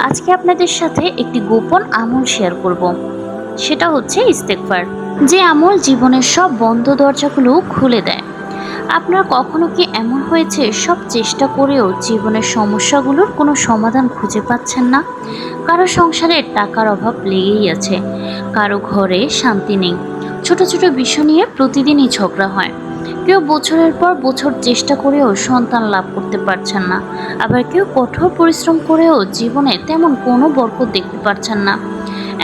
আজকে আপনাদের সাথে একটি গোপন আমল শেয়ার করব। সেটা হচ্ছে ইস্তেগফার। যে আমল জীবনের সব বন্ধ দরজাগুলো খুলে দেয়। আপনার কখনো কি এমন হয়েছে সব চেষ্টা করেও জীবনের সমস্যাগুলোর কোনো সমাধান খুঁজে পাচ্ছেন না? কারো সংসারে টাকার অভাব লেগেই আছে, কারো ঘরে শান্তি নেই, ছোট ছোট বিষয় নিয়ে প্রতিদিনই ঝগড়া হয়। কেউ বছরের পর বছর চেষ্টা করেও সন্তান লাভ করতে পারছেন না, আবার কেউ কঠোর পরিশ্রম করেও জীবনে তেমন কোনো বরকত দেখতে পারছেন না।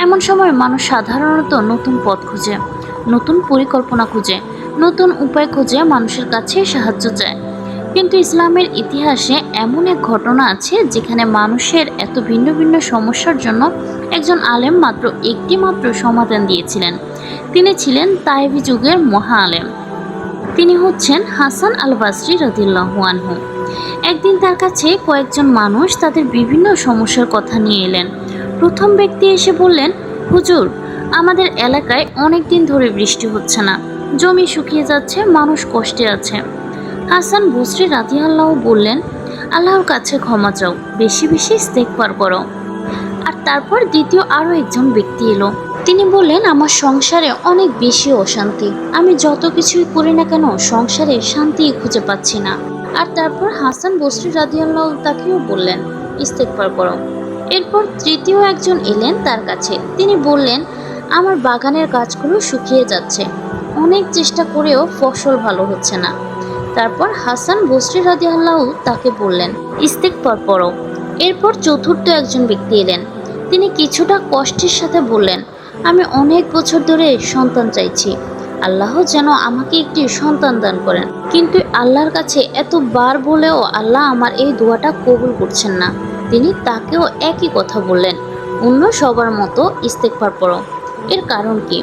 এমন সময় মানুষ সাধারণত নতুন পথ খুঁজে, নতুন পরিকল্পনা খুঁজে, নতুন উপায় খুঁজে মানুষের কাছে সাহায্য চায়। কিন্তু ইসলামের ইতিহাসে এমন এক ঘটনা আছে যেখানে মানুষের এত ভিন্ন ভিন্ন সমস্যার জন্য একজন আলেম মাত্র একটি মাত্র সমাধান দিয়েছিলেন। তিনি ছিলেন তাইবি যুগের মহা আলেম। তিনি হচ্ছেন হাসান আল বাসরি রাদিয়াল্লাহু আনহু। একদিন তার কাছে কয়েকজন মানুষ তাদের বিভিন্ন সমস্যার কথা নিয়ে এলেন। প্রথম ব্যক্তি এসে বললেন, হুজুর, আমাদের এলাকায় অনেক দিন ধরে বৃষ্টি হচ্ছে না, জমি শুকিয়ে যাচ্ছে, মানুষ কষ্টে আছে। হাসান বসরি রাদিয়াল্লাহু বললেন, আল্লাহর কাছে ক্ষমা চাও, বেশি বেশি ইস্তেগফার করো। আর তারপর দ্বিতীয় আরও একজন ব্যক্তি এলো। তিনি বললেন, আমার সংসারে অনেক বেশি অশান্তি, আমি যত কিছুই করি না কেন সংসারে শান্তি খুঁজে পাচ্ছি না। আর তারপর হাসান বসরি রাদিয়াল্লাহু তাকেও বললেন, ইস্তেগফার করো। এরপর তৃতীয় একজন এলেন তার কাছে। তিনি বললেন, আমার বাগানের গাছগুলো শুকিয়ে যাচ্ছে, অনেক চেষ্টা করেও ফসল ভালো হচ্ছে না। তারপর হাসান বসরি রাদিয়াল্লাহু তাকে বললেন, ইস্তেগফার পড়ো। এরপর চতুর্থ একজন ব্যক্তি এলেন। তিনি কিছুটা কষ্টের সাথে বললেন, আমি অনেক বছর ধরে সন্তান চাইছি, আল্লাহ যেন আমাকে একটি সন্তান দান করেন, কিন্তু আল্লাহর কাছে এতবার বলেও আল্লাহ আমার এই দোয়াটা কবুল করছেন না। তিনি তাকেও একই কথা বললেন, অন্য সবার মতো ইস্তেগফার পড়ো। এর কারণ কি?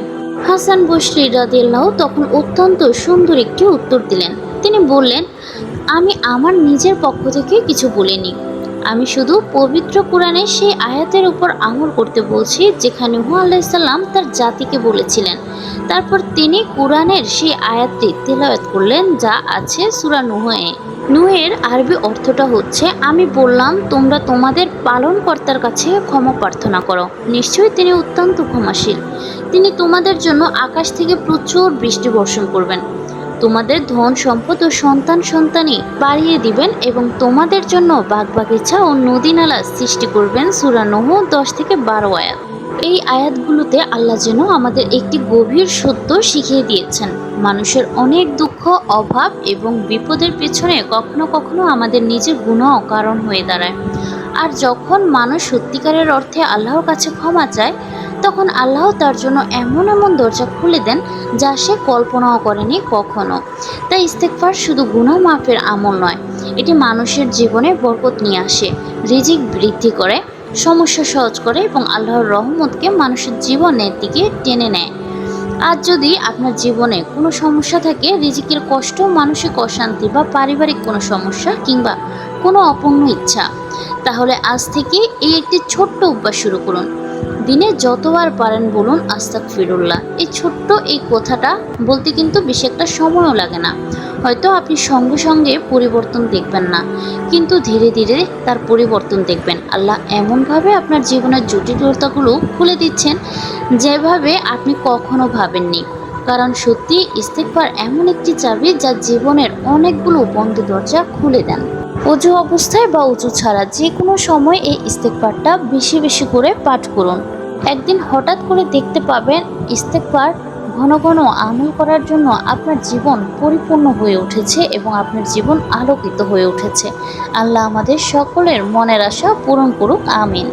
হাসান বসরি রাদিয়াল্লাহু তখন অত্যন্ত সুন্দর একটি উত্তর দিলেন। তিনি বললেন, আমি আমার নিজের পক্ষ থেকে কিছু বলিনি, আমি শুধু পবিত্র কোরআনের সেই আয়াতের উপর আমল করতে বলছি যেখানে নূহ আলাইহিস সালাম তার জাতিকে বলেছিলেন। তারপর তিনি কোরআনের সেই আয়াতটি তেলাওয়াত করলেন, যা আছে সূরা নূহে। নূহের আরবি অর্থটা হচ্ছে, আমি বললাম তোমরা তোমাদের পালনকর্তার কাছে ক্ষমা প্রার্থনা করো, নিশ্চয়ই তিনি অত্যন্ত ক্ষমাশীল। তিনি তোমাদের জন্য আকাশ থেকে প্রচুর বৃষ্টি বর্ষণ করবেন, তোমাদের ধন সম্পদ ও সন্তান সন্তানি বাড়িয়ে দিবেন এবং তোমাদের জন্য বাগবাগিচা ও নদী নালা সৃষ্টি করবেন। সূরা নূহ 10-12 আয়াত। এই আয়াতগুলোতে আল্লাহ যেন আমাদের একটি গভীর সত্য শিখিয়ে দিয়েছেন, মানুষের অনেক দুঃখ, অভাব এবং বিপদের পেছনে কখনো কখনো আমাদের নিজের গুনাহ কারণ হয়ে দাঁড়ায়। আর যখন মানুষ সত্যিকারের অর্থে আল্লাহর কাছে ক্ষমা চায়, তখন আল্লাহ তার জন্য এমন এমন দরজা খুলে দেন যা সে কল্পনাও করেনি কখনো। তাই ইস্তেগফার শুধু গুনাহ মাফের আমল নয়, এটি মানুষের জীবনে বরকত নিয়ে আসে, রিজিক বৃদ্ধি করে, সমস্যা সহজ করে এবং আল্লাহর রহমতকে মানুষের জীবনের দিকে টেনে নেয়। আজ যদি আপনার জীবনে কোনো সমস্যা থাকে, রিজিকের কষ্ট, মানসিক অশান্তি বা পারিবারিক কোনো সমস্যা কিংবা কোনো অপূর্ণ ইচ্ছা, তাহলে আজ থেকে এই একটি ছোট্ট অভ্যাস শুরু করুন। দিনে যতবার পারেন বলুন আস্তাগফিরুল্লাহ। এই ছোট্ট এই কথাটা বলতে কিন্তু বেশি একটা সময়ও লাগে না। হয়তো আপনি সঙ্গে সঙ্গে পরিবর্তন দেখবেন না, কিন্তু ধীরে ধীরে তার পরিবর্তন দেখবেন। আল্লাহ এমনভাবে আপনার জীবনের জটিলতাগুলো খুলে দিচ্ছেন যেভাবে আপনি কখনো ভাবেননি। কারণ সত্যি ইস্তেগফার এমন একটি চাবি যা জীবনের অনেকগুলো বন্ধ দরজা খুলে দেন। অজু অবস্থায় বা অজু ছাড়া যে কোনো সময় এই ইস্তেগফারটা বেশি বেশি করে পাঠ করুন। একদিন হঠাৎ করে দেখতে পাবেন ইস্তেগফার ঘন ঘন আমল করার জন্য আপনার জীবন পরিপূর্ণ হয়ে উঠেছে এবং আপনার জীবন আলোকিত হয়ে উঠেছে। আল্লাহ আমাদের সকলের মনের আশা পূরণ করুক, আমিন।